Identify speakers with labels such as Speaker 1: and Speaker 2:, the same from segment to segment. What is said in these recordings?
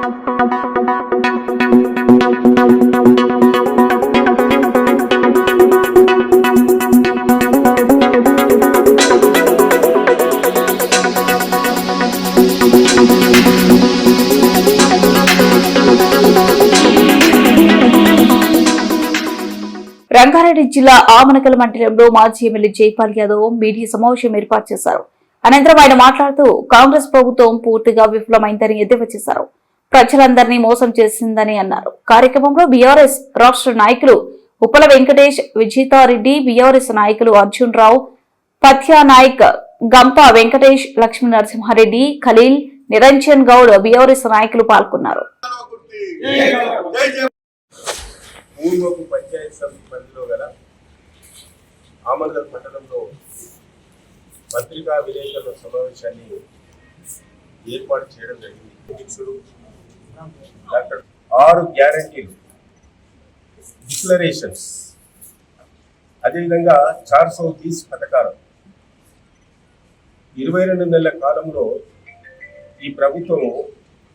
Speaker 1: రంగారెడ్డి జిల్లా ఆమనకల్ మండలంలో మాజీ ఎమ్మెల్యే జైపాల్ యాదవ్ మీడియా సమావేశం ఏర్పాటు చేశారు. అనంతరం ఆయన మాట్లాడుతూ కాంగ్రెస్ ప్రభుత్వం పూర్తిగా విఫలమైందని ఎద్దేవా చేశారు. ప్రజలందరినీ మోసం చేసిందని అన్నారు. కార్యక్రమంలో బీఆర్ఎస్ రాష్ట్ర నాయకులు ఉప్పల వెంకటేష్, విజేతారెడ్డి, బీఆర్ఎస్ నాయకులు అర్జున్ రావు, పత్యానాయక్, గంప వెంకటేష్, లక్ష్మీ నరసింహారెడ్డి, ఖలీల్, నిరంజన్ గౌడ్ బీఆర్ఎస్ నాయకులు పాల్గొన్నారు.
Speaker 2: మూడోపు పంచాయతీ సమితి పరిధిలో గల ఆమనకల్ పట్టణంలో పత్రికా విలేకరుల సమావేశాన్ని ఏర్పాటు చేయడం జరిగింది. అధ్యక్షుడు డాక్టర్ 6 గ్యారంటీలు, డిక్లరేషన్స్, అదేవిధంగా 420 పథకాలు 22 నెలల కాలంలో ఈ ప్రభుత్వము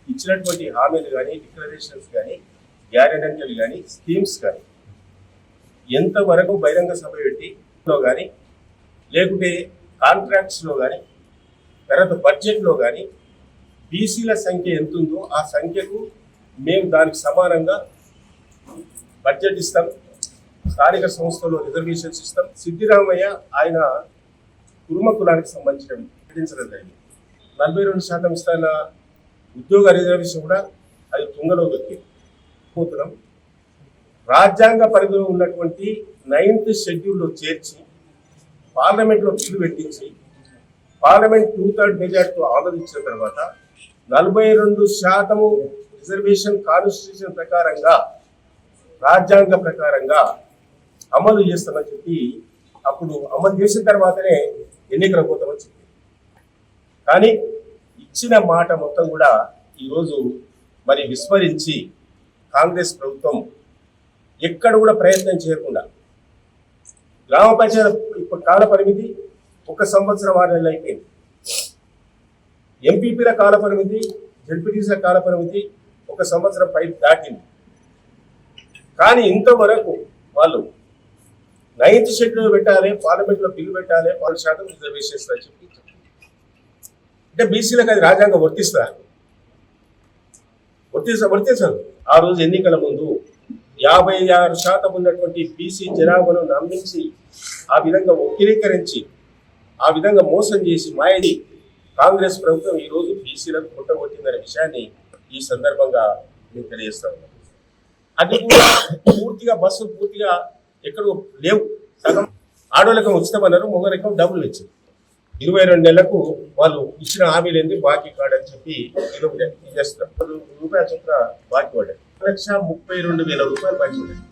Speaker 2: ఇచ్చినటువంటి హామీలు కానీ, డిక్లరేషన్స్ కానీ, గ్యారెంటీలు కానీ, స్కీమ్స్ కానీ ఎంతవరకు బహిరంగ సభ పెట్టిలో కానీ, లేకుంటే కాంట్రాక్ట్స్లో కానీ, తర్వాత బడ్జెట్లో కానీ బీసీల సంఖ్య ఎంత ఉందో ఆ సంఖ్యకు మేము దానికి సమానంగా బడ్జెట్ ఇస్తాం, స్థానిక సంస్థలో రిజర్వేషన్స్ ఇస్తాం. సిద్ధిరామయ్య ఆయన కురుమ కులానికి సంబంధించిన ప్రకటించడం జరిగింది. 42% ఇస్తాన ఉద్యోగ రిజర్వేషన్ కూడా అది తుంగలో దొక్కింది. రాజ్యాంగ పరిధిలో ఉన్నటువంటి 9th షెడ్యూల్లో చేర్చి పార్లమెంట్లో బిల్లు పెట్టించి పార్లమెంట్ 2/3 మెజార్టీతో ఆమోదించిన తర్వాత 42% రిజర్వేషన్ కాన్స్టిట్యూషన్ ప్రకారంగా, రాజ్యాంగ ప్రకారంగా అమలు చేస్తామని చెప్పి అప్పుడు అమలు చేసిన తర్వాతనే ఎన్నికల పోతామని చెప్పి, కానీ ఇచ్చిన మాట మొత్తం కూడా ఈరోజు మరి విస్మరించి కాంగ్రెస్ ప్రభుత్వం ఎక్కడ కూడా ప్రయత్నం చేయకుండా గ్రామ పంచాయతీ కాల పరిమితి 1 సంవత్సరం 6 నెలలు అయిపోయింది. ఎంపీపీల కాల పరిమితి, జడ్పీటీసీల కాల పరిమితి 1 సంవత్సరం పై దాటింది. కానీ ఇంతవరకు వాళ్ళు 9th షెడ్యూల్ పెట్టాలి, పార్లమెంట్లో బిల్లు పెట్టాలి, 10% రిజర్వేషన్స్ అని చెప్పి అంటే బీసీలకు అది రాజ్యాంగం వర్తిస్తారు. ఆ రోజు ఎన్నికల ముందు 56% ఉన్నటువంటి బీసీ జనాభాను నమ్మించి ఆ విధంగా వక్రీకరించి ఆ విధంగా మోసం చేసి మాయది కాంగ్రెస్ ప్రభుత్వం ఈరోజు బీసీలకు పుట్టగొట్టిందనే విషయాన్ని ఈ సందర్భంగా నేను తెలియజేస్తా ఉన్నాను. అది కూడా పూర్తిగా బస్సులు పూర్తిగా ఎక్కడో లేవు. సగం ఆడోళ్ళకం ఉచితమన్నారు, మొగలకం డబ్బులు ఇచ్చింది. 22 నెలలకు వాళ్ళు ఇచ్చిన హామీలు ఏంది బాకీ కాడని చెప్పి చేస్తున్నారు. రూపాయల చొప్పున బాకీ పడ్డాయి. 1,32,000 రూపాయలు బాకీ పడ్డాయి.